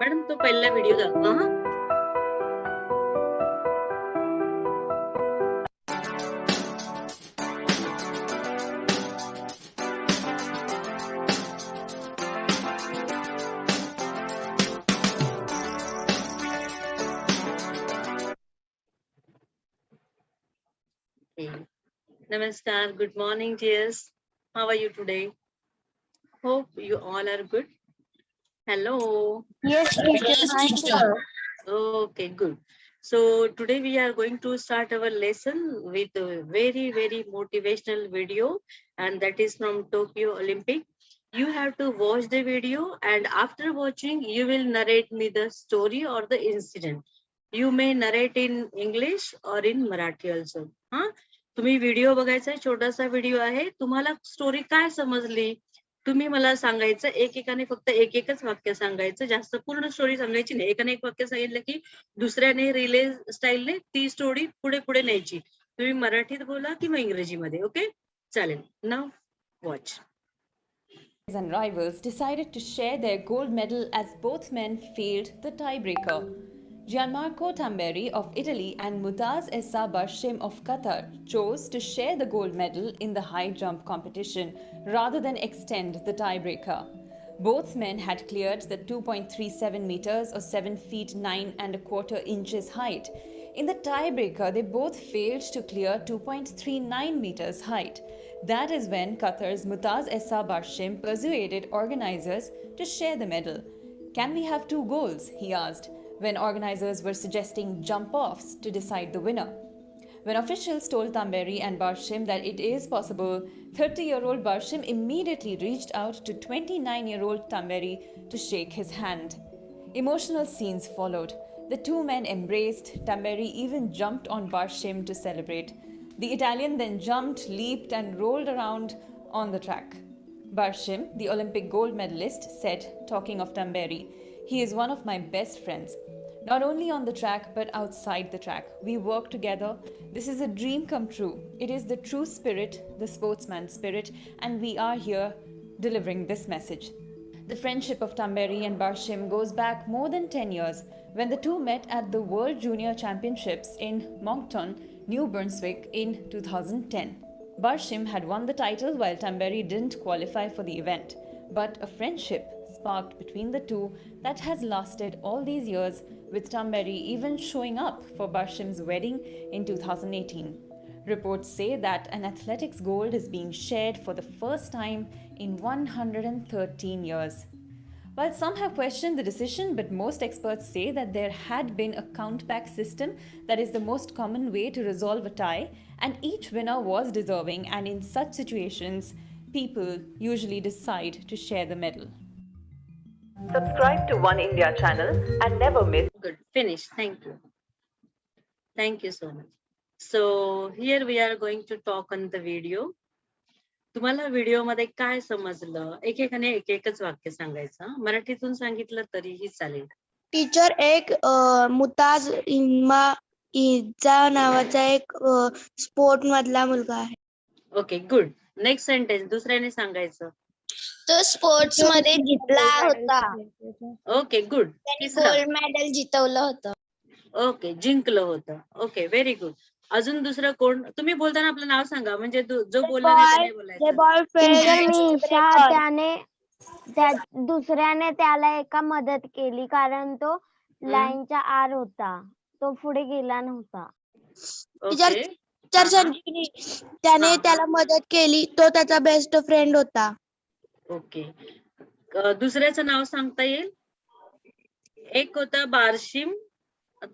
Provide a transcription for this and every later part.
Madam तो पहिला video दाखवा. हा Namaskar, good morning dears. How are you today? Hope you all are good. Hello. Yes, teacher. Okay, good. So today we are going to start our lesson with a very motivational video, and that is from Tokyo Olympic. You have to watch the video, and after watching you will narrate me the story or the incident. You may narrate in English or in Marathi also. तुम्ही video बघायचा, छोटासा video आहे. तुम्हाला story काय समजली तुम्ही मला सांगायचं. एकेकाने फक्त एकच वाक्य सांगायचं, जास्त पूर्ण स्टोरी सांगायची नाही. एकाने एक वाक्य सांगितलं की दुसऱ्याने रिले स्टाईलने ती स्टोरी पुढे न्यायची. तुम्ही मराठीत बोला किंवा इंग्रजीमध्ये. ओके, चालेल. Now watch. And rivals decided to share their gold medal as both men failed the tiebreaker. Gianmarco Tamberi of Italy and Mutaz Essa Barshim of Qatar chose to share the gold medal in the high jump competition rather than extend the tiebreaker. Both men had cleared the 2.37 meters or 7 feet 9 and a quarter inches height. In the tiebreaker, they both failed to clear 2.39 meters height. That is when Qatar's Mutaz Essa Barshim persuaded organizers to share the medal. Can we have two goals? He asked, when organizers were suggesting jump-offs to decide the winner. When officials told Tamberi and Barshim that it is possible, 30-year-old Barshim immediately reached out to 29-year-old Tamberi to shake his hand. Emotional scenes followed. The two men embraced. Tamberi even jumped on Barshim to celebrate. The Italian then jumped, leaped, and rolled around on the track. Barshim, the Olympic gold medalist, said, talking of Tamberi, "He is one of my best friends. Not only on the track, but outside the track. We work together. This is a dream come true. It is the true spirit, the sportsman's spirit, and we are here delivering this message." The friendship of Tamberi and Barshim goes back more than 10 years when the two met at the World Junior Championships in Moncton, New Brunswick in 2010. Barshim had won the title while Tamberi didn't qualify for the event, but a friendship sparked between the two that has lasted all these years, with Tamberi even showing up for Barshim's wedding in 2018. Reports say that an athletics gold is being shared for the first time in 113 years. While some have questioned the decision, but most experts say that there had been a count-back system that is the most common way to resolve a tie, and each winner was deserving, and in such situations, people usually decide to share the medal. Subscribe to One India channel and never miss. Good, finish. Thank you. Thank you so much. So here we are going to talk on the video. तुम्हाला video मध्ये काय समजलं? एकेकाने एकच वाक्य सांगायचं. मराठीतून सांगितलं तरीही चालेल. टीचर, एक मुताज इमा नावाचा एक स्पोर्ट मधला मुलगा आहे. Okay, good. नेक्स्ट सेंटेन्स दुसऱ्याने सांगायचं. तो स्पोर्ट्स मध्ये जिंकला होता. Okay, good. गोल्ड मेडल जितवलं होतं. ओके, जिंकलं होतं. Okay, very good. अजून दुसरं कोण? तुम्ही बोलताना आपलं नाव सांगा, म्हणजे जो बोलला नाही त्याने बोलायचं. त्याने दुसऱ्याने त्याला एका मदत केली, कारण तो लाईनच्या आर होता, तो पुढे गेला नव्हता. ओके, त्याने त्याला मदत केली, तो त्याचा बेस्ट फ्रेंड होता. ओके, दुसऱ्याचं नाव सांगता येईल? एक होता बारशिम,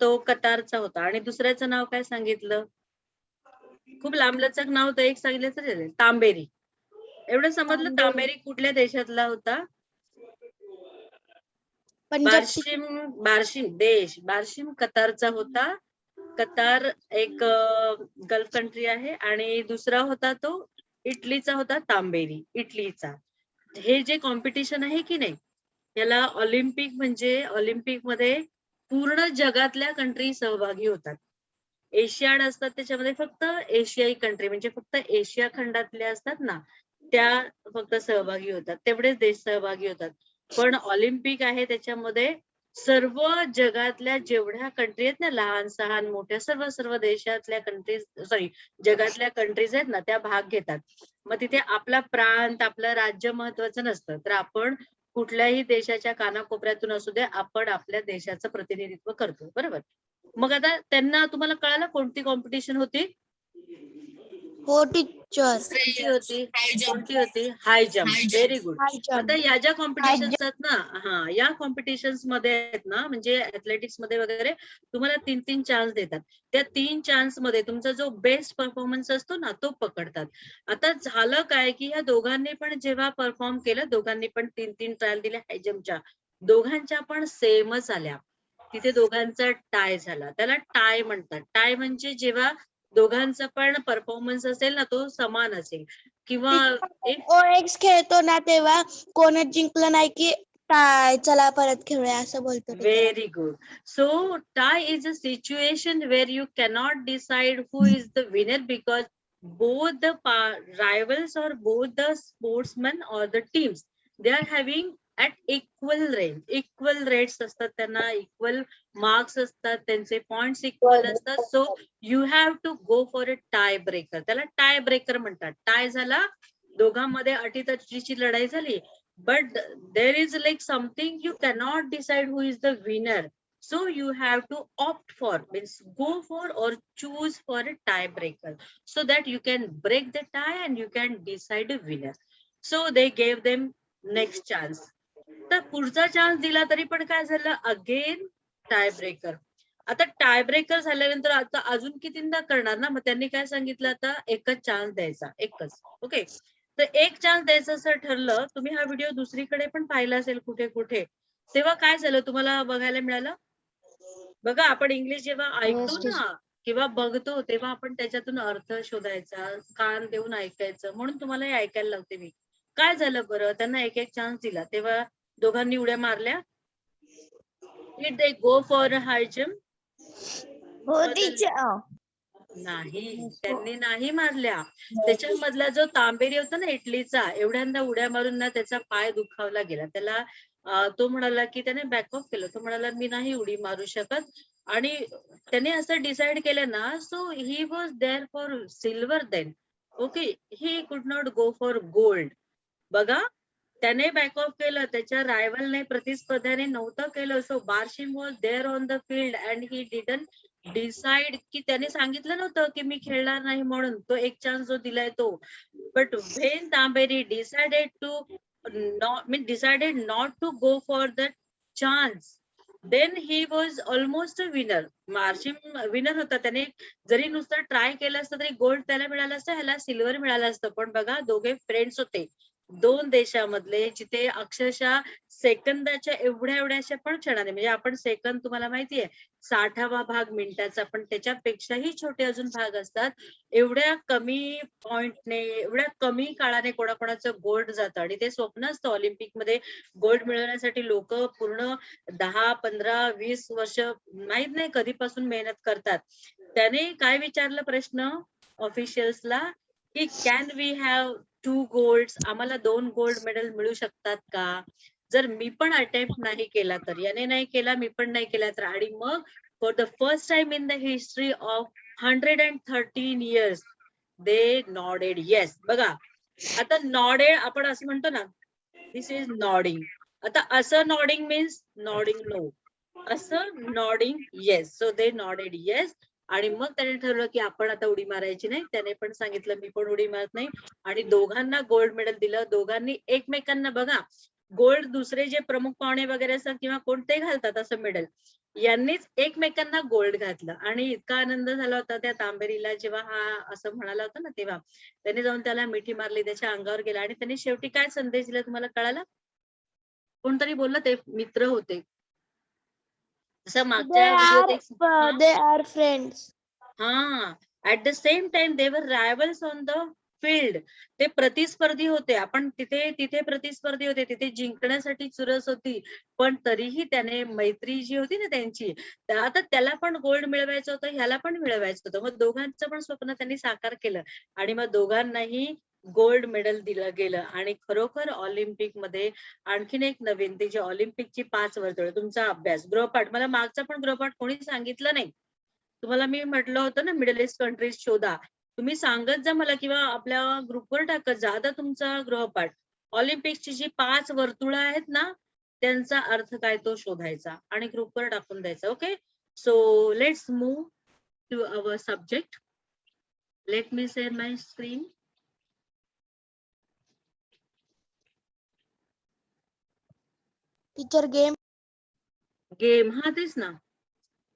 तो कतारचा होता, आणि दुसऱ्याचं नाव काय सांगितलं? खूप लांबलचक नाव होतं, एक सांगितलं तर तांबेरी. एवढं समजलं? तांबेरी कुठल्या देशातला होता? बारशिम कतारचा होता. कतार एक गल्फ कंट्री आहे, आणि दुसरा होता तो इटलीचा होता, तांबेरी, इटलीचा. हे जे कॉम्पिटिशन आहे की नाही, याला ऑलिम्पिक म्हणजे ऑलिम्पिक मध्ये पूर्ण जगातल्या कंट्री सहभागी होतात. एशियाड असतात, त्याच्यामध्ये फक्त एशियाई कंट्री म्हणजे फक्त एशिया खंडातल्या असतात ना, त्या फक्त सहभागी होतात, तेवढेच देश सहभागी होतात. पण ऑलिम्पिक आहे त्याच्यामध्ये सर्व जगातल्या जेवढ्या कंट्री आहेत ना, लहान सहान मोठ्या सर्व सर्व देशातल्या कंट्रीज, सॉरी जगातल्या कंट्रीज आहेत ना, त्या भाग घेतात. मग तिथे आपला प्रांत, आपलं राज्य महत्वाचं नसतं, तर आपण कुठल्याही देशाच्या कानाकोपऱ्यातून असू दे, आपण आपल्या देशाचं प्रतिनिधित्व करतो, बरोबर. मग आता त्यांना तुम्हाला कळालं कोणती कॉम्पिटिशन होती? हो टीचर. कोणती होती? High jump. Very good. High jump. आता या ज्या High कॉम्पिटिशन्स आहेत ना, या कॉम्पिटिशन्स मध्ये आहेत ना, म्हणजे ऍथलेटिक्स मध्ये वगैरे तुम्हाला 3-3 चान्स देतात. त्या 3 चान्स मध्ये तुमचा जो बेस्ट परफॉर्मन्स असतो ना, तो पकडतात. आता झालं काय की या दोघांनी पण जेव्हा परफॉर्म केलं, दोघांनी पण 3-3 ट्रायल दिल्या हाय जम्पच्या, दोघांच्या पण सेमच आल्या. तिथे दोघांचा टाय झाला. त्याला टाय म्हणतात. टाय म्हणजे जेव्हा दोघांचा पण परफॉर्मन्स असेल ना, तो समान असेल किंवा एक OX खेळतो ना तेव्हा कोणच जिंकलं नाही की टाय चला परत खेळूया असं बोलतो teacher. very good. So tie is a situation where you cannot decide who is the winner because both the rivals or both the sportsmen or the teams, they are having at equal range, equal rates असतात त्यांना, equal marks असतात, त्यांचे points equal असतात. So you have to go for a tie breaker. त्याला tie breaker म्हणतात. Tie झाला, दोघांमध्ये अटीतटीची लढाई झाली, but there is like something you cannot decide who is the winner, so you have to opt for, means go for or choose for a tiebreaker so that you can break the tie and you can decide a winner. So they gave them next chance. तर पुढचा chance दिला तरी पण काय झालं, again tiebreaker. आता tiebreaker झाल्यानंतर आता अजून कितींदा करणार ना, मग त्यांनी काय सांगितलं, आता एकच चान्स द्यायचा, एकच. ओके, तर एक चान्स द्यायचं असं ठरलं. तुम्ही हा व्हिडिओ दुसरीकडे पण पाहिला असेल कुठे कुठे, तेव्हा काय झालं तुम्हाला बघायला मिळालं? बघा, आपण इंग्लिश जेव्हा ऐकतो ना किंवा बघतो, तेव्हा आपण त्याच्यातून अर्थ शोधायचा, कान देऊन ऐकायचं. म्हणून तुम्हाला हे ऐकायला लावते मी. काय झालं बरं, त्यांना एक एक चान्स दिला, तेव्हा दोघांनी उड्या मारल्या. Did they go for a high jump? हो टीचर. नाही, त्यांनी नाही मारल्या. त्याच्यामधला जो तांबेरी होता ना इटलीचा, एवढ्यांदा उड्या मारून ना त्याचा पाय दुखावला गेला. त्याला तो म्हणाला की त्याने बॅकऑफ केलं. तो म्हणाला मी नाही उडी मारू शकत. आणि त्याने असं डिसाइड केलं ना, so he was there for silver then. Okay, he could not go for gold. बघा, त्याने बॅकऑफ केलं, त्याच्या रायव्हलने, प्रतिस्पर्ध्याने नव्हतं केलं. So Barshim was there on the field and he didn't decide, की त्याने सांगितलं नव्हतं की मी खेळणार नाही म्हणून. तो एक चान्स जो दिलाय तो. But when Tamberi decided to decided not to go for the chance, then he was almost a winner. Barshim winner होता. त्याने जरी नुसतं ट्राय केलं असतं तरी गोल्ड त्याला मिळालं असतं, ह्याला सिल्वर मिळालं असतं. पण बघा, दोघे फ्रेंड्स होते, दोन देशामधले, जिथे अक्षरशः सेकंदाच्या एवढ्याशा पण क्षणाने, म्हणजे आपण सेकंद तुम्हाला माहितीये 60वा भाग मिनिटाचा, पण त्याच्यापेक्षाही छोटे अजून भाग असतात. एवढ्या कमी पॉइंटने, एवढ्या कमी काळाने कोणाकोणाचं गोल्ड जातं. आणि ते स्वप्न असतं ऑलिम्पिक मध्ये गोल्ड मिळवण्यासाठी. लोक पूर्ण 10, 15, 20 वर्ष माहित नाही कधीपासून मेहनत करतात. त्याने काय विचारलं प्रश्न ऑफिशियल्सला, की कॅन वी हॅव 2 गोल्ड्स, आम्हाला 2 गोल्ड मेडल मिळू शकतात का? जर मी पण अटेम्प्ट नाही केला तर, याने नाही केला, मी पण नाही केला तर. आणि मग for the first time in the history of 113 years they nodded yes. बघा, आता नॉडेड आपण असं म्हणतो ना, दिस इज नॉडिंग. आता असं नॉडिंग मीन्स नॉडिंग नो, असं नॉडिंग येस. सो दे नॉडेड येस. आणि मग त्याने ठरवलं की आपण आता उडी मारायची नाही. त्याने पण सांगितलं मी पण उडी मारत नाही. आणि दोघांना गोल्ड मेडल दिलं. दोघांनी एकमेकांना, बघा, गोल्ड दुसरे जे प्रमुख पाहुणे वगैरे असतात किंवा कोणते घालतात असं मेडल, यांनीच एकमेकांना गोल्ड घातलं. आणि इतका आनंद झाला होता त्या तांबेरीला, जेव्हा हा असं म्हणाला होता ना, तेव्हा त्याने जाऊन त्याला मिठी मारली, त्याच्या अंगावर गेला. आणि त्याने शेवटी काय संदेश दिला तुम्हाला कळालं? कोणतरी बोललं, ते मित्र होते. असं मागच्या व्हिडिओत They are friends. At the same time they were rivals on the field. ते प्रतिस्पर्धी होते. आपण तिथे प्रतिस्पर्धी होते, तिथे जिंकण्यासाठी चुरस होती. पण तरीही त्याने मैत्री जी होती ना त्यांची, आता त्याला पण गोल्ड मिळवायचं होतं, ह्याला पण मिळवायचं होतं. मग दोघांचं पण स्वप्न त्यांनी साकार केलं. आणि मग दोघांनाही गोल्ड मेडल दिलं गेलं. आणि खरोखर ऑलिम्पिक मध्ये आणखीन एक नवीन ती जी ऑलिम्पिकची 5 वर्तुळ, तुमचा अभ्यास गृहपाठ, मला मागचा पण गृहपाठ कोणी सांगितलं नाही. तुम्हाला मी म्हटलं होतं ना मिडल ईस्ट कंट्रीज शोधा, तुम्ही सांगत जा मला किंवा आपल्या ग्रुपवर टाकत जा. आता तुमचा गृहपाठ ऑलिम्पिकची जी 5 वर्तुळ आहेत ना, त्यांचा अर्थ काय तो शोधायचा आणि ग्रुपवर टाकून द्यायचा. Okay, so let's move to our subject. Let me share my screen. Teacher game. Game, हा तेच ना,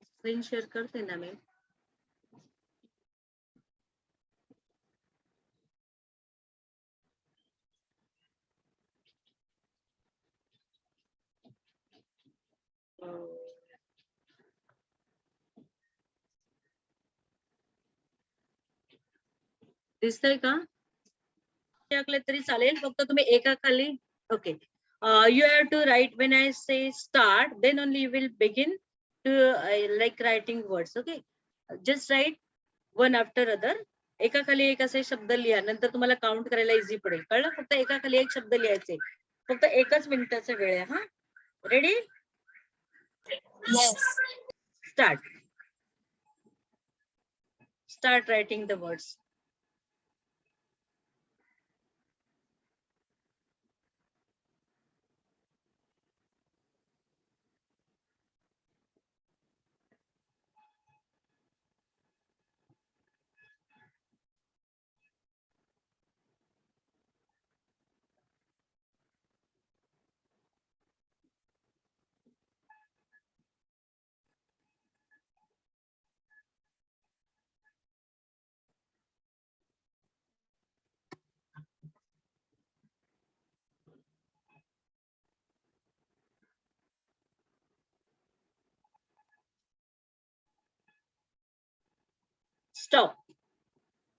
स्क्रीन शेअर करते ना मी. दिसतंय का? टाकले तरी चालेल, फक्त तुम्ही एका खाली. Okay, you have to write when I say start, then only you will begin to like writing words. Okay, just write one after other. एका खाली एक असे शब्द लिहा, नंतर तुम्हाला काउंट करायला इझी पडेल. कळलं? फक्त एका खाली एक शब्द लिहायचे, फक्त 1च मिनिटाचा वेळ आहे. हा, ready? Yes. Start writing the words.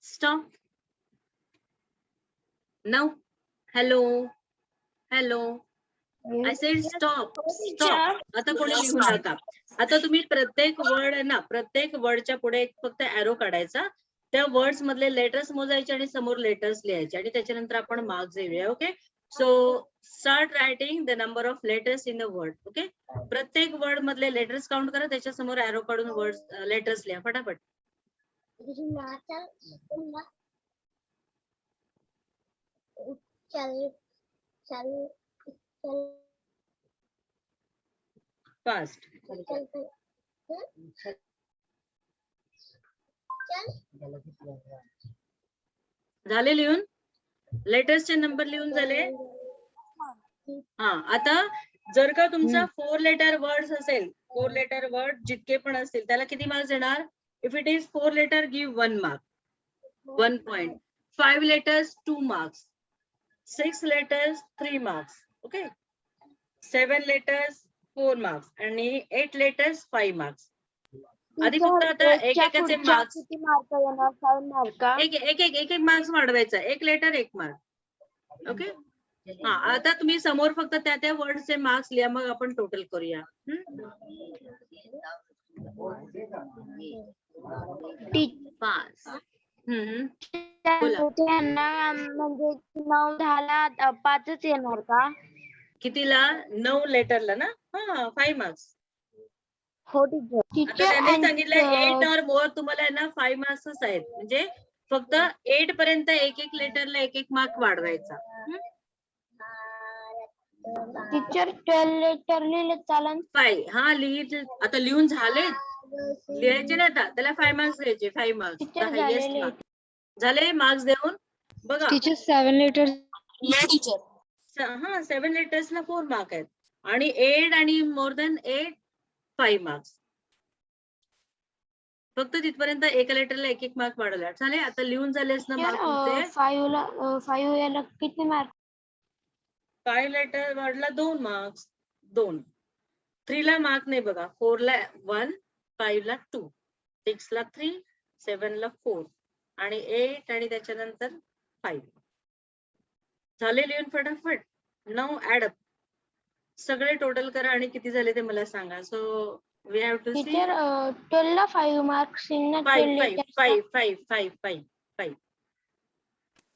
Stop. Now, hello. I said stop. आता कोणी लिहू नका. आता तुम्ही प्रत्येक वर्ड आहे ना, प्रत्येक वर्डच्या पुढे फक्त एरो काढायचा, त्या वर्ड्स मधले लेटर्स मोजायचे आणि समोर लेटर्स लिहायचे आणि त्याच्यानंतर आपण मार्क्स देऊया. Okay, so start writing the number of letters in a word. Okay, प्रत्येक वर्ड मधले लेटर्स काउंट करा, त्याच्या समोर एरो काढून वर्ड लेटर्स लिहा फटाफट. फास्ट. झाले लिहून? लेटर्सचे नंबर लिहून झाले? हा, आता जर का तुमचा 4 लेटर वर्ड असेल, 4 लेटर वर्ड जितके पण असतील त्याला किती मार्क्स देणार? If it is 4 letter give 1 mark, 1 point. 5 letters 2 marks, 6 letters 3 marks. Okay, 7 letters 4 marks आणि 8 letters 5 marks. आधी फक्त आता एक एकाचे मार्क्स, किती मार्क येणार? 5 मार्क. एक मार्क्स वाढवायचा, 1 लेटर 1 मार्क. ओके, हा, आता तुम्ही समोर फक्त त्या वर्डचे मार्क्स लिहा, मग आपण टोटल करूया. पास. त्यांना म्हणजे 9 10ला 5च येणार का? कितीला? 9 लेटरला ना. हा, 5 मार्क्स. हो टीचर. आता त्यांनी सांगितलं 8 और मोर तुम्हाला ना 5 मार्क्सच आहेत, म्हणजे फक्त 8 पर्यंत एक लेटरला एक मार्क वाढवायचा. टीचर 12 लेटर लिहिले चालेल? 5. हा, आता लिहून झाले, लिहायचे ना आता, त्याला 5 मार्क्स द्यायचे. 5 मार्क्स हायेस्ट मार्क्स झाले मार्क्स देऊन. बघा टीचर 7 लेटर. हा, 7 लेटर्सला 4 मार्क आहेत आणि 8 आणि मोर दॅन 8 5 मार्क्स. फक्त तिथपर्यंत एका लेटरला एक मार्क वाढवला. झाले, आता लिहून झालेस ना मार्क तुमचे? 5 याला किती मार्क? 5 letter वर्डला 2 marks. 2. 3 ला मार्क नाही बघा. 4 ला 1, 5 ला 2, 6 ला 3, 7 ला 4 आणि 8 आणि त्याच्यानंतर 5. झाले लिहून फटाफट. नाउ ऍड अप, सगळे टोटल करा आणि किती झाले ते मला सांगा. So we have to see. Teacher 12 ला 5 मार्क्स. 5.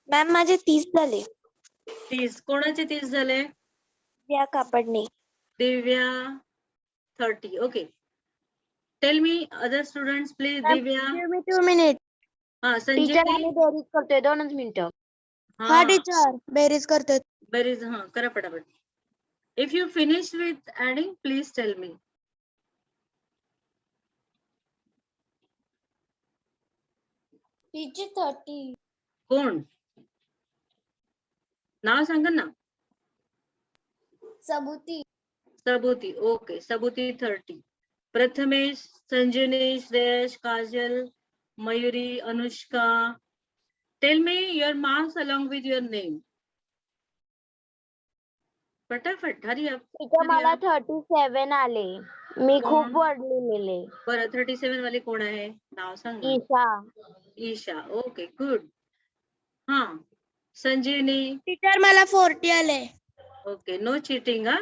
मॅम माझे 30 झाले. 30. कोणाचे 30 झाले? या कापडणे. दिव्या 30. Okay. Tell me other students please. Divya. Give me 2 minutes. हा टीचर संजीवनी. आम्ही बेरीज करतोय 2च मिनिटं. हा टीचर बेरीज करतोय. Berries. हा करा पटापट. If you finish with adding, please tell me. Teacher 30. कोण? नाव सांगा ना. Sabuti. Sabuti. Okay. Sabuti 30. Prathamesh, Sanjivani, Shreyash, Kajal, Mayuri, Anushka. Tell me your marks along with your name. फटाफट. Hurry up. टीचर मला 37 आले. मी कोण? खूप वर्ड लिहिलेले. बरं 37 वाले कोण आहे? नाव सांग ना. ईशा. ईशा. Okay good. हा संजीवनी. टीचर मला 40 आले. Okay no cheating. हा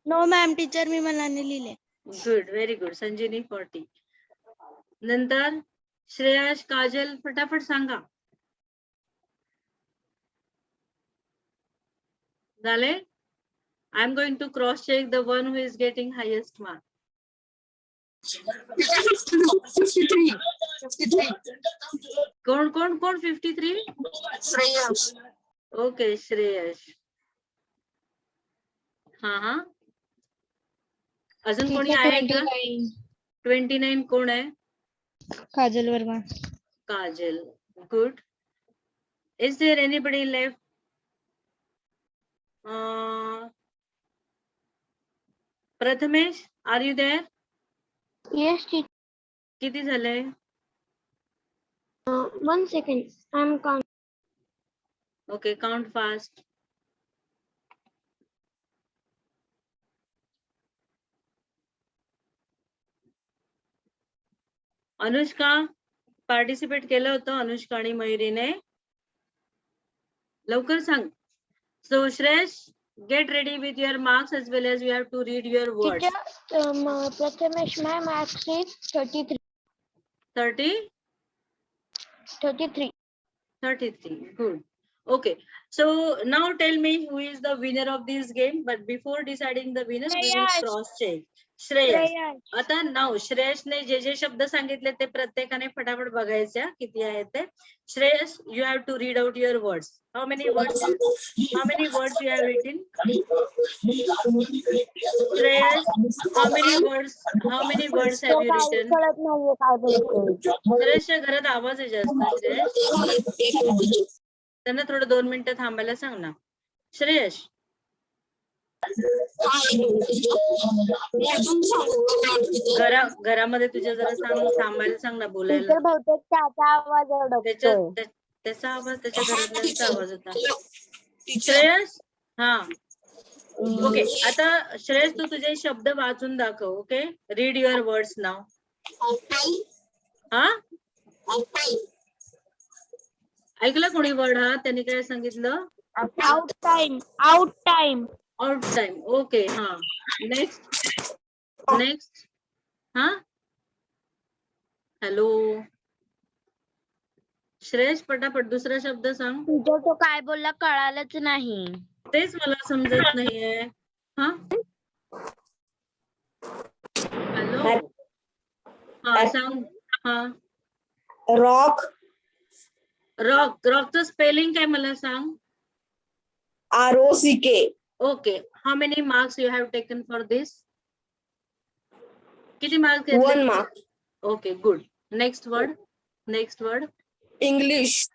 नो मॅम टीचर मी मनाने लिहिले. Good very good. संजीवनी 40. नंतर श्रेयश, काजल फटाफट सांगा. झाले? I am going to cross check the one who is getting highest mark. 53. कोण कोण कोण 53? श्रेयस. ओके श्रेयश. हा हा अजून कोणी आहे का? 29 कोण आहे? Kajal Verma. Kajal. Good. Is there anybody left? Prathamesh, are you there? Yes teacher. किती झाले? 1 second. I am count. Okay, count fast. Anushka participate केलं होतं अनुष्का आणि मयुरीने. लवकर सांग. So Shresh, get ready with your marks as well as you have to read your words. Teacher Prathamesh my marks is 33. 30? 33. 33. Good. Okay. So now tell me who is the winner of this game. But before deciding the winner, we will Shreyash. cross check. Shreyas. Shreyash. आता नाव श्रेयसने जे जे शब्द सांगितले ते प्रत्येकाने फटाफट बघायचे किती आहेत ते. Shreyas, you have to read out your words. How many words you have written? Shreyas, how many words have you written? कळत नाहीये काय बोलतोय. श्रेयसच्या घरात आवाज आहे जास्त. श्रेयस त्यांना थोडं 2 मिनिटं थांबायला सांग ना. श्रेयस घरामध्ये तुझ्या जरा सांग थांबायला सांग ना बोलायला. टीचर बहुतेक त्याचा आवाज अडकतोय. त्याचा आवाज त्याच्या घरातल्यांचा आवाज होता. श्रेयस हा ओके. आता श्रेयस तू तुझे शब्द वाचून दाखव. ओके रीड युअर वर्ड्स नाव. हा ऐकलं कोणी वर्ड? हा त्यांनी काय सांगितलं? Out time. Out time. Out time. Okay हा नेक्स्ट हा हॅलो श्रेयस पटापट दुसरा शब्द सांग. टीचर तो काय बोलला कळालंच नाही. तेच मला समजत नाहीये. हा हॅलो हा सांग. हा रॉक. रॉकचं स्पेलिंग काय मला सांग. ROCK. Okay. How many marks you have taken for this? किती marks 1 mark. Okay good. Next word. English.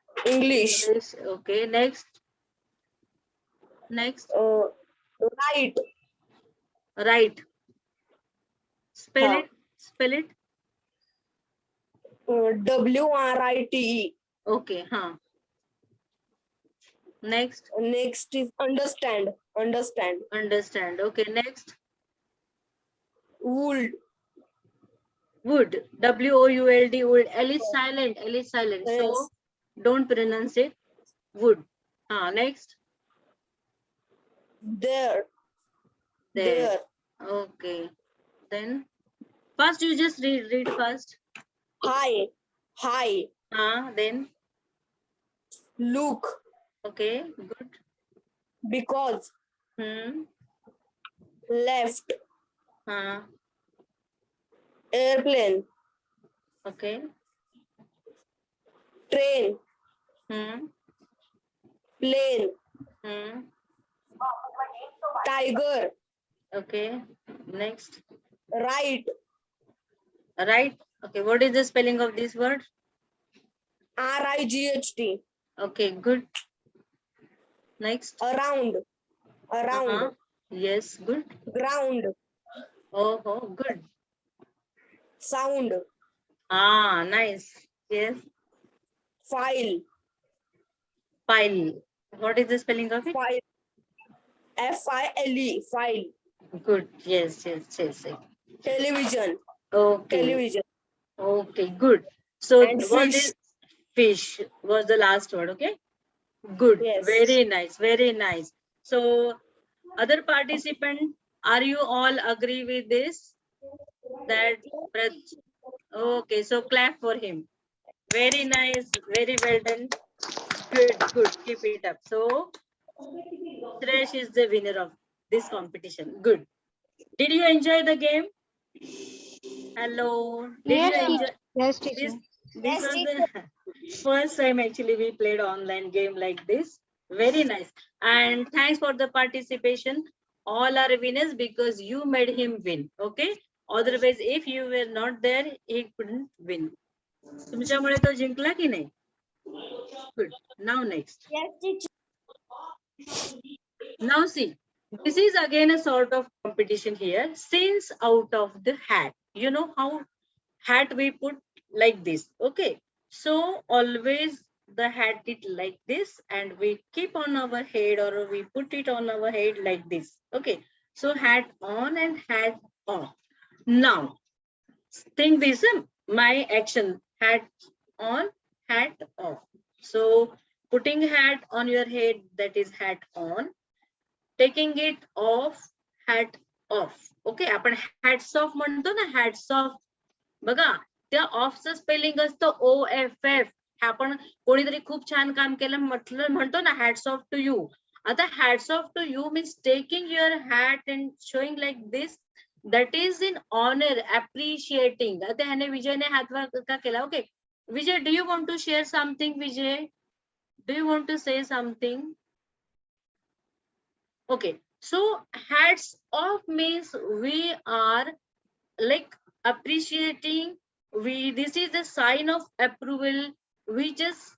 Okay next Right. Right. Spell it. WRITE. Okay हा next. Next is understand. Understand. Okay next. Wool. Wood. WOULD. Wood. L is silent. Yes. So don't pronounce it. Wood. Next. There. Okay. Then first you just read first. High. Then look, Okay, good. because, left, Uh, airplane, okay. train, plane, tiger, Okay. Next. right, Right. Okay. What is the spelling of this word? RIGHT, Okay, good. Next. around, Uh-huh. Yes, good. ground, Oh, good. sound, Ah, nice. Yes. file, File. What is the spelling of it? file, FILE, file, Good. Yes. television, Okay. television, Okay, good. So and was fish. this fish was the last word, okay? Good. Yes. Very nice. Very nice. So other participant, are you all agree with this? That okay, so clap for him. Very nice. Very well done. Good. Keep it up. So Suresh is the winner of this competition. Good. Did you enjoy the game? Hello. Did you enjoy? Yes, This was the first time actually we played online game like this. Very nice. And thanks for the participation. All are winners because you made him win. Okay. Otherwise, if you were not there, he couldn't win. तुमच्यामुळे तो जिंकला की नाही? Good. Now next. Now see, this is again a sort of competition here. Since out of the hat, you know how hat we put like this. Okay, so always the hat it like this and we keep on our head or we put it on our head like this. Okay, so hat on and hat off. Now think this, my action, hat on, hat off. So putting hat on your head, that is hat on. Taking it off, hat off. Okay, आपण hats off म्हणतो ना, hats off. बघा, त्या ऑफचं spelling असतं OFF. आपण कोणीतरी खूप छान काम केलं म्हटलं म्हणतो ना, hats off to you. आता hats off to you means taking your hat and showing like this. That is in honor, appreciating. आता ह्याने विजयने हातवर का केला? Okay, Vijay, do you want to share something, Vijay? Do you want to say something? Okay, so hats off means we are like appreciating. This is a sign of approval. We just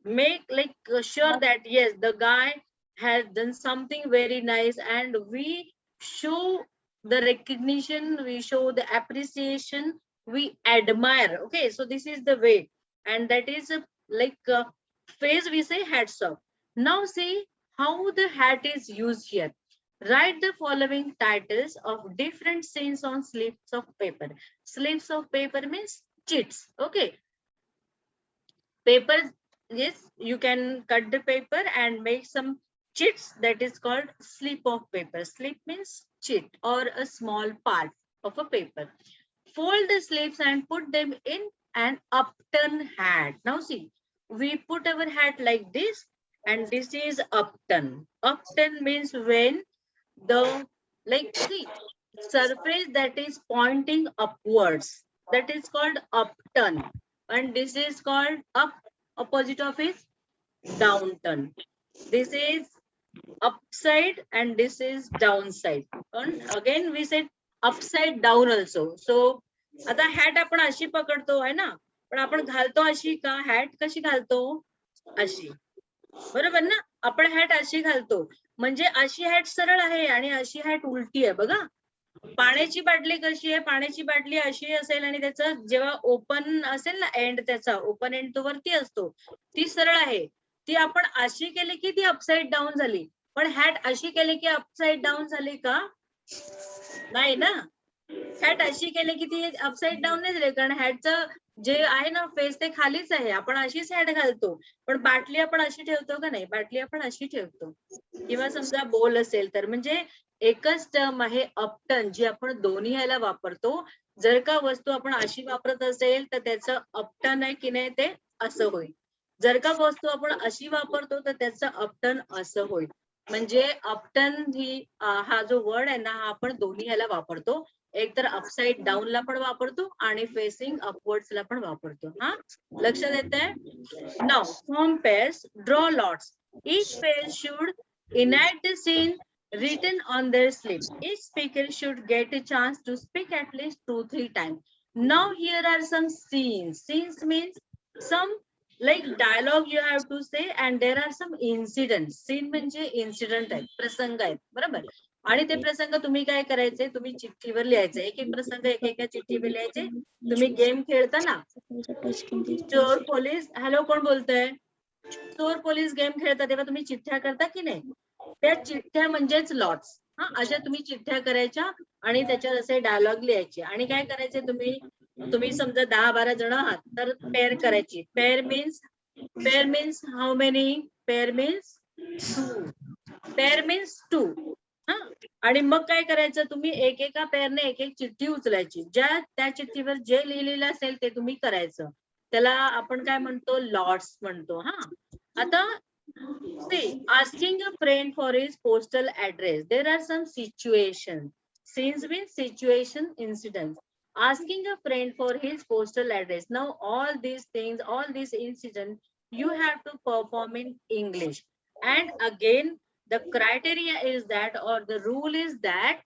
make like sure that yes, the guy has done something very nice, and we show the recognition, we show the appreciation, we admire. Okay, so this is the way, and that is like phrase we say hats off. Now see how the hat is used here. Write the following titles of different scenes on slips of paper. Slips of paper means chits. Okay. Paper, yes, you can cut the paper and make some chits. That is called slip of paper. Slip means chit or a small part of a paper. Fold the slips and put them in an upturned hat. Now see, we put our hat like this and this is upturn. Upturn means when the like see surface that is pointing upwards, that is called upturn, and this is called up. Opposite of is downturn. This is upside and this is downside. And again we said upside down also. So आता hat आपण अशी पकडतो आहे ना, पण आपण घालतो अशी का? हॅट कशी घालतो? अशी, बरोबर ना? आपण हॅट अशी घालतो म्हणजे अशी हॅट सरळ आहे आणि अशी हॅट उलटी आहे. बघा, पाण्याची बाटली कशी आहे? पाण्याची बाटली अशी असेल आणि त्याचं जेव्हा ओपन असेल ना एंड, त्याचा ओपन एंड तो वरती असतो, ती सरळ आहे. ती आपण अशी केली की ती अपसाइड डाऊन झाली, पण हॅट अशी केली की अपसाइड डाऊन झाली का? नाही ना. हॅट अशी केली की ती अपसाइड डाऊन नाही झाली, कारण हॅटचं जे आहे ना फेस ते खालीच आहे. आपण अशीच हॅट घालतो, पण बाटली आपण अशी ठेवतो का नाही? बाटली आपण अशी ठेवतो. किंवा समजा बोल असेल तर, म्हणजे एकच टर्म आहे अपटर्न, जी आपण दोन्ही ह्याला वापरतो. जर का वस्तू आपण अशी वापरत असेल तर त्याचं अपटर्न आहे की नाही ते असं होईल. जर का वस्तू आपण अशी वापरतो तर त्याचं अपटर्न असं होईल. म्हणजे अपटर्न ही हा जो वर्ड आहे ना हा आपण दोन्ही ह्याला वापरतो. एक तर अपसाइड डाऊन ला पण वापरतो आणि फेसिंग अपवर्ड्स ला पण वापरतो. हा, लक्षात येतंय? Now form pairs, draw lots. Each pair should enact the scene written on their slip. Each speaker should get a chance to speak at least 2-3 times. Now here are some scenes. Scenes means some like dialogue you have to say and there are some incidents. Scene म्हणजे incident आहेत, प्रसंग आहेत, बरोबर? आणि ते प्रसंग तुम्ही काय करायचे, तुम्ही चिठ्ठीवर लिहायचे. एक एक प्रसंग एका चिठ्ठीवर लिहायचे. तुम्ही गेम खेळताना चोर पोलीस, हॅलो कोण बोलतोय? चोर पोलीस गेम खेळता तेव्हा तुम्ही चिठ्ठ्या करता की नाही? त्या चिठ्ठ्या म्हणजेच लॉट्स. हा, अशा तुम्ही चिठ्ठ्या करायच्या आणि त्याच्यात असे डायलॉग लिहायचे. आणि काय करायचे तुम्ही समजा 10-12 जण आहात तर पेअर करायची. Pair means how many? Pair means 2. Pair means 2. हा, आणि मग काय करायचं, तुम्ही एकेका पेअरने एक एक चिठ्ठी उचलायची. त्या चिठ्ठीवर जे लिहिलेलं असेल ते तुम्ही करायचं. त्याला आपण काय म्हणतो, लॉट्स म्हणतो. हा, आता see, asking a friend for his postal address. There are some situations. Scenes means situation, incidents. Asking a friend for his postal address. Now all these things, all these incidents, you have to perform in English. And again, the criteria is that, or the rule is that,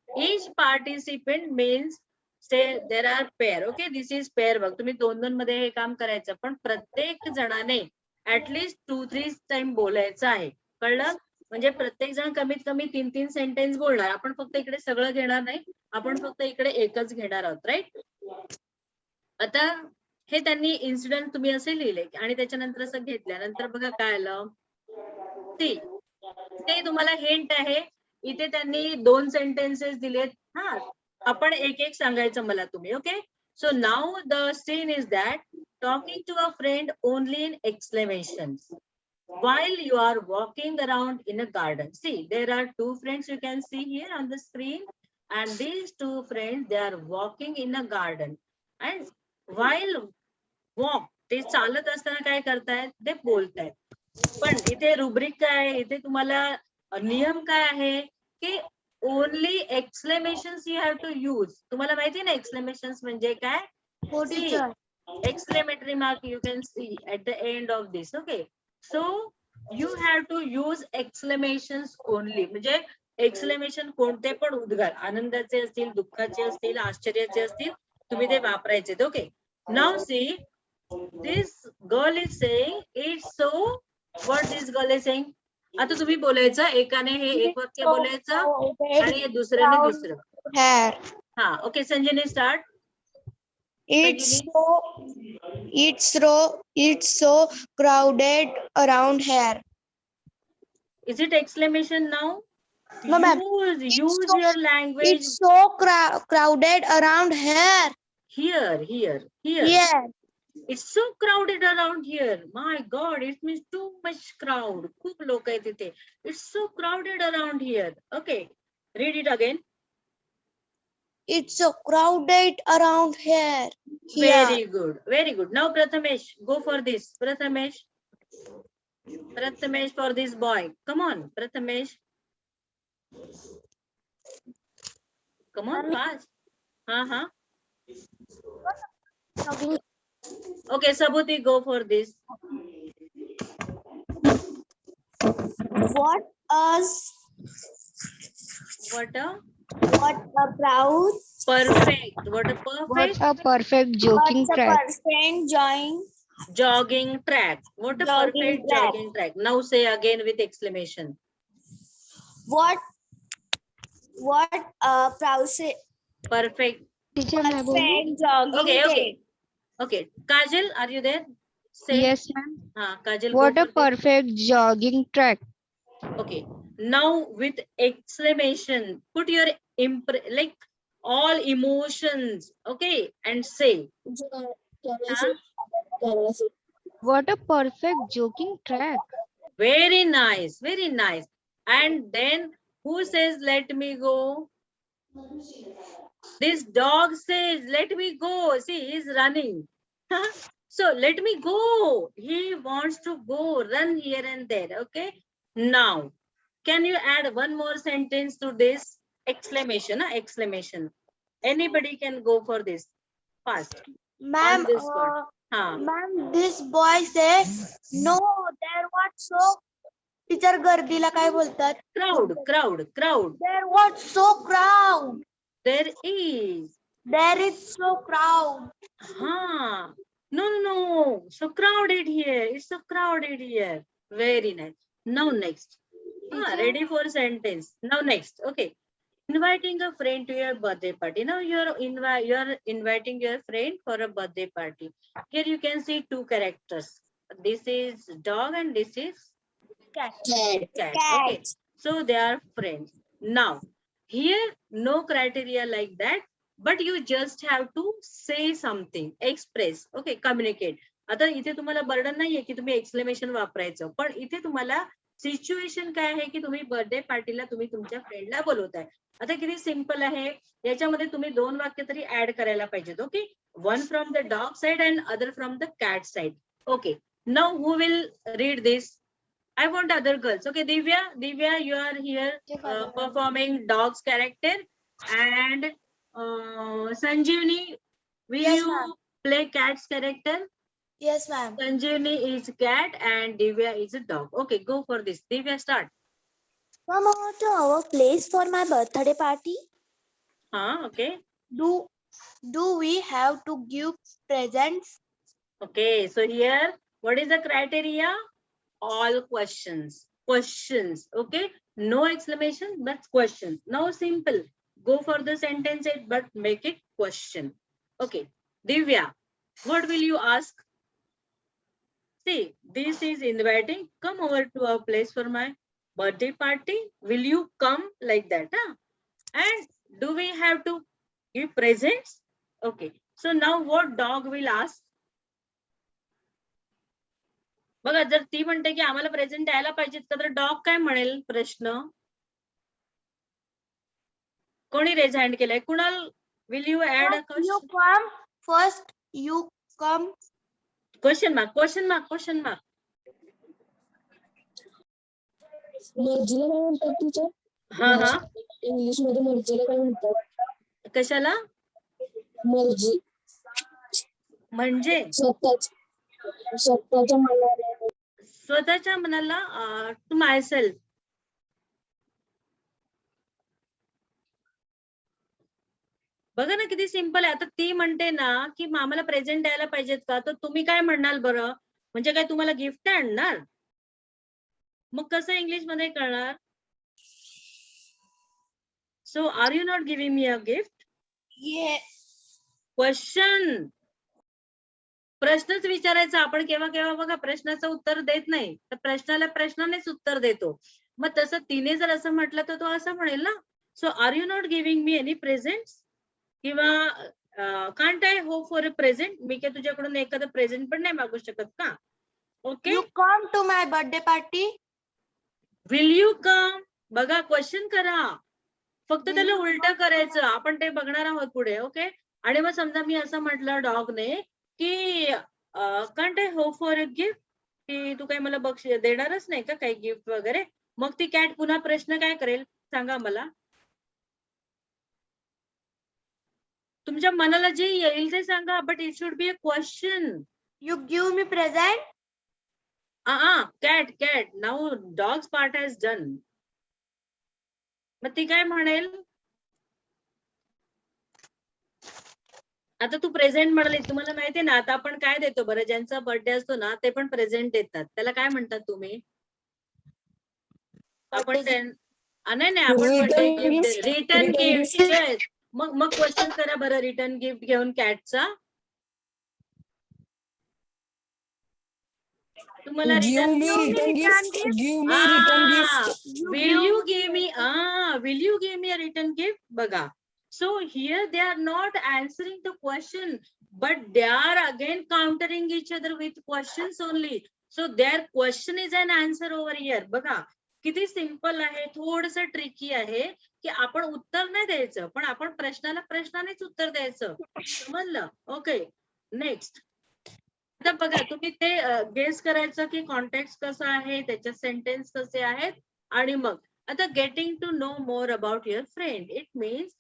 each participant means say there are pair. Okay, this is pair work. तुम्ही 2-2 मध्ये हे काम करायचं, पण प्रत्येक जणाने at least 2-3 time बोलायचं आहे. कळलं? म्हणजे प्रत्येक जण कमीत कमी 3-3 सेंटेन्स बोलणार. आपण फक्त इकडे सगळं घेणार नाही, आपण फक्त इकडे एकच घेणार आहोत. राईट? आता हे त्यांनी इन्सिडेंट तुम्ही असे लिहिले आणि त्याच्यानंतर असं घेतल्यानंतर बघा काय आलं. ते तुम्हाला हिंट आहे. इथे त्यांनी 2 सेंटेन्सेस दिलेत. हा, आपण एक एक सांगायचं मला तुम्ही. Okay, so now the scene is that talking to a friend only in exclamations while you are walking around in a garden. See, there are 2 friends you can see here on the screen, and these 2 friends, they are walking in a garden, and while walk, ते चालत असताना काय करतायत, ते बोलतायत. पण इथे rubric काय आहे, इथे तुम्हाला नियम काय आहे की only exclamations you have to use. तुम्हाला माहिती ना एक्सक्लेमेशन्स म्हणजे काय? Exclamatory mark you can see at the end of this. Okay, so you have to use exclamations only. म्हणजे एक्सक्लेमेशन कोणते पण उद्गार, आनंदाचे असतील, दुःखाचे असतील, आश्चर्याचे असतील, तुम्ही ते वापरायचे. Okay, now see, this girl is saying it's so. What this girl is saying? आता तुम्ही बोलायचं, एकाने हे एक वाक्य बोलायचं आणि दुसऱ्याने दुसरं. हा, ओके, संजयने start. It's so crowded around here. Is it exclamation now? No, ma'am. Use your language. It's so crowded around here. Here. Here. It's so crowded around here. My God, it means too much crowd. खूप लोक आहेत तिथे. It's so crowded around here. Okay, read it again. It's so crowded around here. Very good, very good. Now Prathamesh, go for this. Prathamesh for this boy. Come on, Prathamesh. Come on, fast. Okay, Sabhuti, go for this. What a proud. Perfect. What a perfect jogging track. Jogging track. What a perfect jogging track. Now say again with exclamation. What a Perfect. perfect jogging track. Okay. Kajal, are you there? Say. Yes, ma'am. Kajal. What a perfect jogging track. Okay. Now with exclamation, put your like all emotions. Okay, and say. What a perfect jogging track. Very nice, very nice. And then who says let me go? This dog says let me go. See, he's running. So let me go. He wants to go, run here and there. Okay. Now, can you add one more sentence to this? Exclamation, exclamation. Anybody can go for this. Fast. Ma'am, On this spot. ma'am, this boy said, no, there was so, teacher गर्दीला काय बोलतात? Crowd, crowd, crowd. There was so crowd. There is. There is so crowd. No, no, no. So crowded here. It's so crowded here. Very nice. Now next. Ready for sentence. Now next. Okay. Inviting a friend to your birthday party. Now you're inviting your friend for a birthday party. Here you can see two characters. This is dog and this is Cat. cat. Okay. So they are friends. Now here no criteria like that, but you just have to say something, express. Okay, communicate. आता इथे तुम्हाला burden नाहीये की तुम्ही exclamation वापरायचं, पण इथे तुम्हाला सिच्युएशन काय आहे की तुम्ही बर्थडे पार्टीला तुम्ही तुमच्या फ्रेंडला बोलवताय. आता किती सिंपल आहे, याच्यामध्ये तुम्ही दोन वाक्य तरी ऍड करायला पाहिजेत. Okay, one from the dog side and other from the cat side. Okay, now who will read this? I want other girls. Okay, Divya, you are here performing dog's character, and Sanjeevani, will Yes, you ma'am. play cat's character? Yes, ma'am. Sanjeevani is cat and Divya is a dog. Okay, go for this. Divya, start. Come over to our place for my birthday party. Okay. Do we have to give presents? Okay, so here, what is the criteria? All questions. Questions. Okay, no exclamation, but questions. Now simple. Go for the sentence, but make it question. Okay, Divya, what will you ask? See, this is inviting. Come over to our place for my birthday party. Will you come like that? And do we have to give presents? Okay, so now what dog will ask? बघा, जर ती म्हणते की आम्हाला present द्यायला पाहिजेत का, तर डॉग काय म्हणेल? प्रश्न कोणी रेज हँड केलाय? Kunal, will you add a You come first. You come. Question mark, question mark, question mark. मर्जीला काय म्हणतात टीचर? हा इंग्लिश मध्ये मर्जीला काय म्हणतात? कशाला? मर्जी म्हणजे स्वतःच्या मनाने. स्वतःच्या मनाला, टू माय सेल्फ. बघा ना किती सिंपल आहे. आता ती म्हणते ना की आम्हाला प्रेझेंट द्यायला पाहिजेत का, तर तुम्ही काय म्हणणार बरं? म्हणजे काय तुम्हाला गिफ्ट आणणार? मग कसं इंग्लिश मध्ये कळणार? So are you not giving me a gift? Question, प्रश्नच विचारायचा आपण. केव्हा केव्हा बघा प्रश्नाचं उत्तर देत नाही, तर प्रश्नाला प्रश्नानेच उत्तर देतो. मग तसं तिने जर असं म्हटलं तर तो असं म्हणेल ना, so are you not giving me any present, किंवा can't I hope for a present, मी काय तुझ्याकडून एखादं प्रेझेंट पण नाही मागू शकत का? Okay, You come to my birthday party. Will you come? बघा क्वेश्चन करा, फक्त त्याला उलट करायचं. आपण ते बघणार आहोत पुढे. ओके, आणि मग समजा मी असं म्हटलं डॉगने की can't I hope for a gift, की तू काही मला बक्षीस देणारच नाही का काही गिफ्ट वगैरे. मग ती कॅट पुन्हा प्रश्न काय करेल सांगा मला? तुमच्या मनाला जे येईल ते सांगा, but it should be a question. You give me present. Cat now dogs part has done. मग ती काय म्हणेल? आता तू प्रेझेंट म्हणाली, तुम्हाला माहितीये ना आता आपण काय देतो बरं, ज्यांचा बर्थडे असतो ना ते पण प्रेझेंट देतात. त्याला काय म्हणतात तुम्ही? आपण नाही आपण म्हणतो गिफ्ट, रिटर्न गिफ्ट. मग क्वेश्चन करा बरं, रिटर्न गिफ्ट घेऊन कॅटचा. तुम्हाला return will you give me a return gift? बघा, so here they are not answering the question, but they are again countering each other with questions only. So their question is an answer over here. बघा किती simple आहे. थोडस tricky आहे की आपण उत्तर नाही द्यायचं, पण आपण प्रश्नाला प्रश्नानेच उत्तर द्यायचं. समजलं? Okay, next. आता बघा तुम्ही ते गेस करायचं की कॉन्टेक्स्ट कसं आहे, त्याचे सेंटेन्स कसे आहेत, आणि मग आता getting to know more about your friend. It means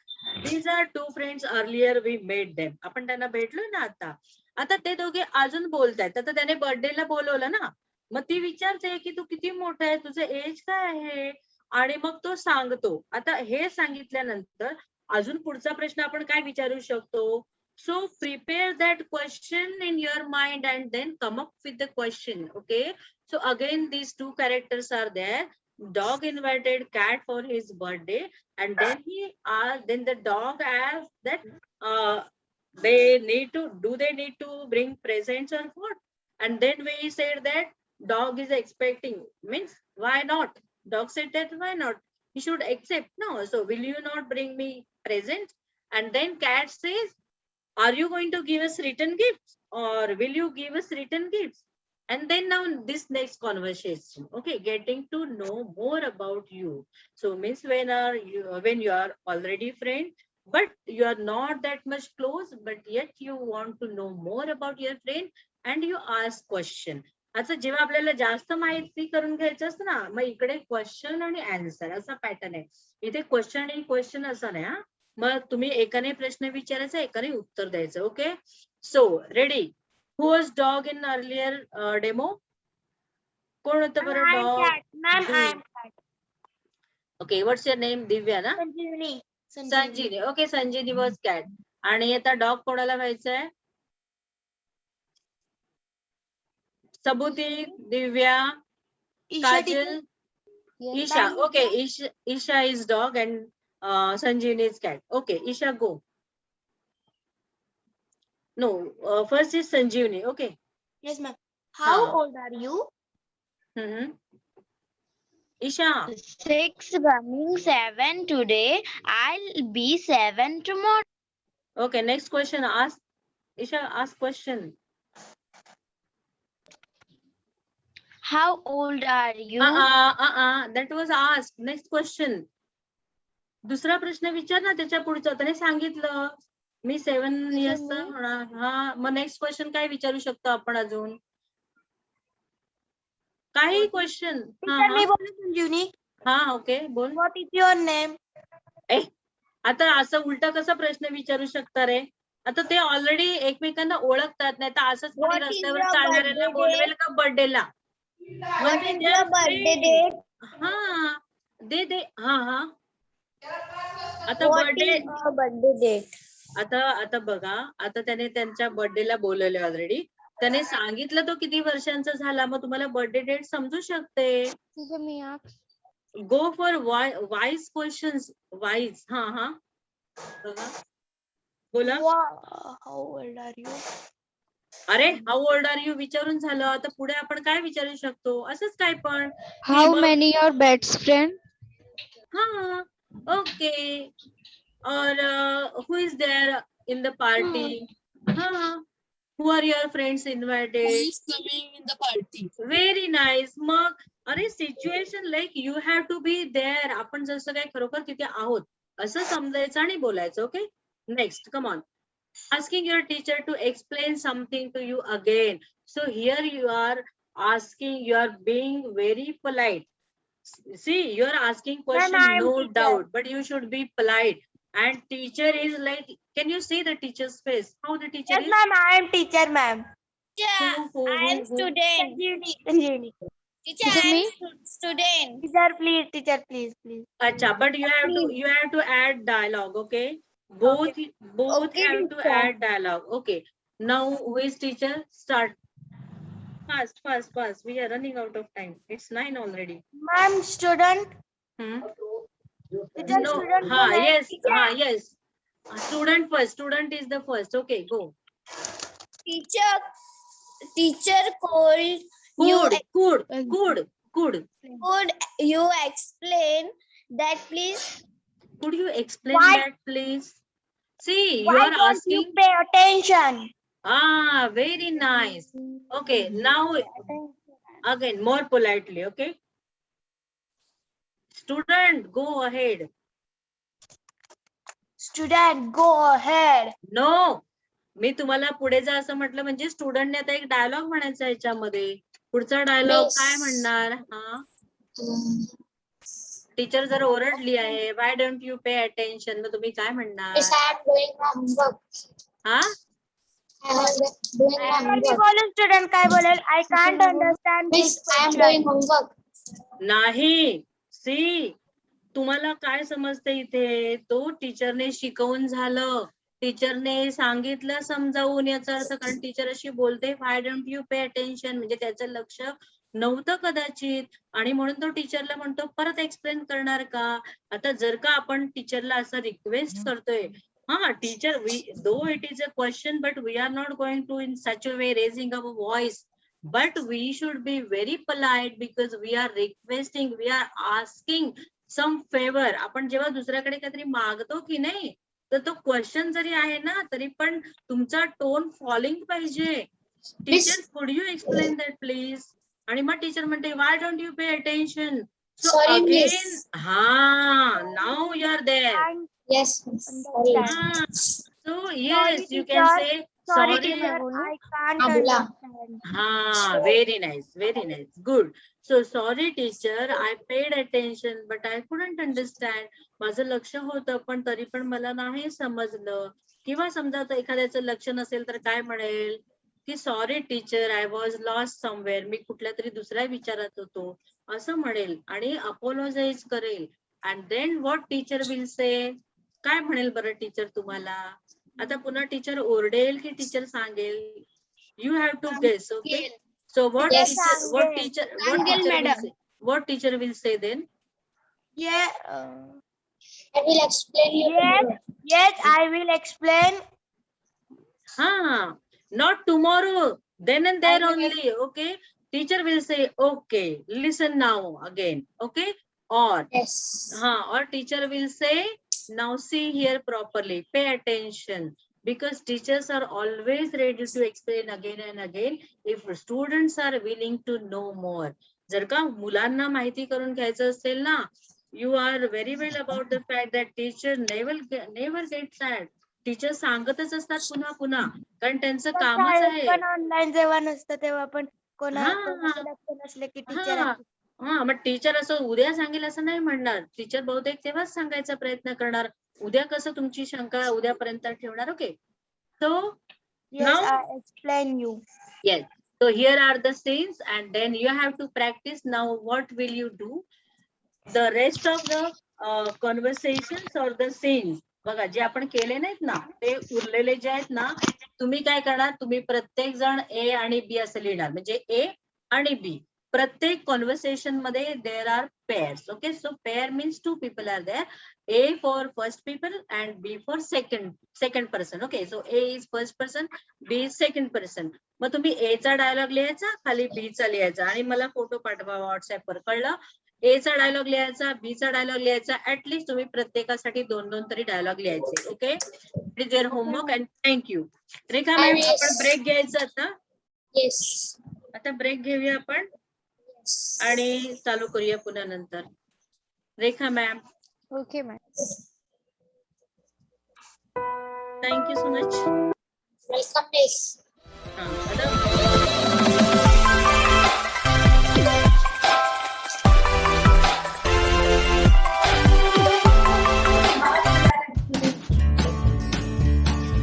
these are two friends, earlier we met them. आपण त्यांना भेटलोय ना आता. आता ते दोघे अजून बोलतायत. आता त्याने बर्थडेला बोलवलं ना, मग ती विचारते की तू किती मोठा आहे, तुझं एज काय आहे, आणि मग तो सांगतो. आता हे सांगितल्यानंतर अजून पुढचा प्रश्न आपण काय विचारू शकतो? So prepare that question in your mind and then come up with the question. Okay. So again, these two characters are there. Dog invited cat for his birthday, and then then the dog asked that they need to they need to bring presents or what? And then we said that dog is expecting, means why not? Dog said that why not? He should accept. No. So will you not bring me presents? And then cat says, are you going to give us written gifts, or will you give us written gifts? And then now this next conversation, okay, getting to know more about you. So means when you are already friend, but you are not that much close, but yet you want to know more about your friend and you ask question. आता जेव्हा आपल्याला जास्त माहिती करून घ्यायचं असतं ना, मग इकडे क्वेश्चन आणि आन्सर असा पॅटर्न आहे. इथे क्वेश्चन आणि क्वेश्चन असं नाही. मग तुम्ही एकाने प्रश्न विचारायचा, एकाने उत्तर द्यायचं. Okay. So ready. Who was dog in earlier demo? कोण होतं बरं dog? Ma'am I am cat. Okay. What's your name? Divya ना? Sanjeevani. Sanjeevani. Okay. Sanjeevani was cat. आणि आता डॉग कोणाला व्हायचंय? सबुती, दिव्या, Kajal, Isha. Okay, Isha is dog and Sanjeevani is cat. Okay, Isha, go. No, first is Sanjeevani. Okay. Yes, ma'am. How हाँ. old are you? Isha. 6 running 7 today. I'll be 7 tomorrow. Okay, next question. Ask Isha. Ask question. How old are you? That was asked. Next question. दुसरा प्रश्न विचार ना, त्याच्या पुढचा. त्याने सांगितलं मी 7 इयर्सचा होणार. हा, मग नेक्स्ट क्वेश्चन काय विचारू शकतो आपण अजून? काही क्वेश्चन. मी बोलू संजीवनी. हा, ओके, बोल. What is your name? आता असं उलटा कसा प्रश्न विचारू शकता रे? आता ते ऑलरेडी एकमेकांना ओळखतात, नाही तर असंच कोणी रस्त्यावर चालणाऱ्याला बोलवेल का बर्थडेला? Birthday date? हा, दे हा. आता बर्थडे डेट. आता बघा, आता त्याने त्यांच्या बर्थडेला बोलवले ऑलरेडी. त्याने सांगितलं तो किती वर्षांचा झाला, मग तुम्हाला बर्थडे डेट समजू शकते. Go for wise questions. Wise. हा बघा, बोला. How old are you? अरे, हाऊ ओल्ड आर यू विचारून झालं. आता पुढे आपण काय विचारू शकतो? असंच काय पण. How many your best friend? हा, okay. Or who is there in the party? Who are your friends invited? Who is coming in the party? Very nice. मग अरे situation like you have to be there. आपण जसं काय खरोखर तिथे आहोत असं समजायचं आणि बोलायचं. Okay. Next, come on. Asking your teacher to explain something to you again. So here you are asking, you are being very polite. See, you are asking question, I am no teacher. doubt, but you should be polite. And teacher is like, can you see the teacher's face? How the teacher Yes, is? ma'am. I am teacher, ma'am. Who? Student. Sanjeevani. Teacher, I am Student. Teacher, please. Acha, but you have to add dialogue, okay? Both Okay, have to teacher. add dialogue. Okay. Now who is teacher? Start. Fast. We are running out of time. It's 9 already. Ma'am, student. Teacher, No. student. Yes. Student first. Student is the first. Okay, go. Teacher called Could you explain that please? Could you explain Why- that, please? See, you Why are don't asking. you pay attention? Very nice. Okay, now again more politely. Okay. Student, go ahead. Student, go ahead. No, मी तुम्हाला पुढे जा असं म्हटलं म्हणजे स्टुडंटने आता एक dialogue म्हणायचा याच्यामध्ये. पुढचा डायलॉग Miss. काय म्हणणार? हा, टीचर जर ओरडली आहे, why don't you pay attention, मग तुम्ही काय म्हणणार? Miss, I am doing homework. हा, I am doing me homework. बोलू स्टुडंट काय बोलेल? I can't understand Miss, I am doing homework. नाही. सी, तुम्हाला काय समजते इथे? तो टीचरने शिकवून झालं, टीचरने सांगितलं समजावून, याचा अर्थ कारण टीचर अशी बोलते व्हाय डोंट यू पे अटेन्शन, म्हणजे त्याचं लक्ष नव्हतं कदाचित, आणि म्हणून तो टीचरला म्हणतो परत एक्सप्लेन करणार का? आता जर का आपण टीचरला असं रिक्वेस्ट करतोय, हा teacher, though it is a question but we are not going to in such a way raising our voice, but we should be very polite because we are requesting, we are asking some favor. आपण जेव्हा दुसऱ्याकडे काहीतरी मागतो की नाही, तर तो question जरी आहे ना, तरी पण तुमचा टोन फॉलिंग पाहिजे. Teacher could you explain that please? आणि मग टीचर म्हणते why don't you pay attention? So Sorry, again, miss. हा, now you are there. Yes, miss. Sorry. हा, so yes you can teacher. Say sorry sorry. Teacher, I can't हा, बोला. Understand. Ah, very nice, good. So sorry teacher, I paid attention but I couldn't understand. माझं लक्ष होतं पण तरी पण मला नाही समजलं. किंवा समजा आता एखाद्याचं लक्ष नसेल तर काय म्हणेल की sorry teacher, I was lost somewhere, मी कुठल्या तरी दुसऱ्या विचारात होतो असं म्हणेल आणि अपोलोजाइज करेल. And then what teacher will say? काय म्हणेल बरं टीचर तुम्हाला? आता पुन्हा टीचर ओरडेल की टीचर सांगेल? You have to guess, okay? So what Yes. teacher what teacher will say then? I will explain you. tomorrow. Yes, I will explain. Not tomorrow, then and there only, okay? Teacher will say, okay, listen now again, okay? Or Yes. or teacher will say, now see here properly, pay attention. Because teachers are always ready to explain again and again if students are willing to know more. जर का मुलांना माहिती करून घ्यायचं असेल ना, you are very well about the fact that teacher never get sad. Teacher सांगतच असतात पुन्हा पुन्हा, कारण त्यांचं कामच आहे. पण ऑनलाईन जेव्हा नसतं तेव्हा पण हा. कोणाचं लक्ष नसलं की टीचर हा, मग टीचर असं उद्या सांगेल असं नाही म्हणणार. टीचर बहुतेक तेव्हाच सांगायचा प्रयत्न करणार. उद्या कसं तुमची शंका उद्यापर्यंत ठेवणार, okay? So now I explain you. yes, so here are the scenes and then you have to practice. Now what will you do? The rest of the conversations or the scenes, बघा जे आपण केले नाहीत ना, ते उरलेले जे आहेत ना, तुम्ही काय करणार? तुम्ही प्रत्येक जण ए आणि बी असं लिहिणार, म्हणजे ए आणि बी. प्रत्येक कॉन्व्हर्सेशन मध्ये there are pairs, okay? So pair means two people are there. A for first people and B for second person, okay? So A is first person, B is second person. मग तुम्ही A चा dialogue लिहायचा, खाली B चा लिहायचा आणि मला photo पाठवा व्हॉट्सअप वर, कळलं? A चा डायलॉग लिहायचा, B चा डायलॉग लिहायचा. ऍटलीस्ट तुम्ही प्रत्येकासाठी 2-2 तरी डायलॉग लिहायचे, okay? It is your homework and thank you. Rekha ma'am, आपण ब्रेक घ्यायचा आता. Yes. आता ब्रेक घेऊया आपण आणि चालू करूया पुन्हा नंतर. रेखा ma'am, Okay, ma'am. thank you so much. Welcome, miss.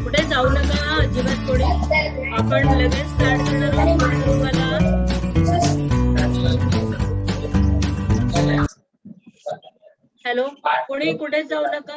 कुठे जाऊ नका अजिबात. थोडी आपण लगेच स्टार्ट करणार आहोत. हॅलो, कोणी कुठे जाऊ नका.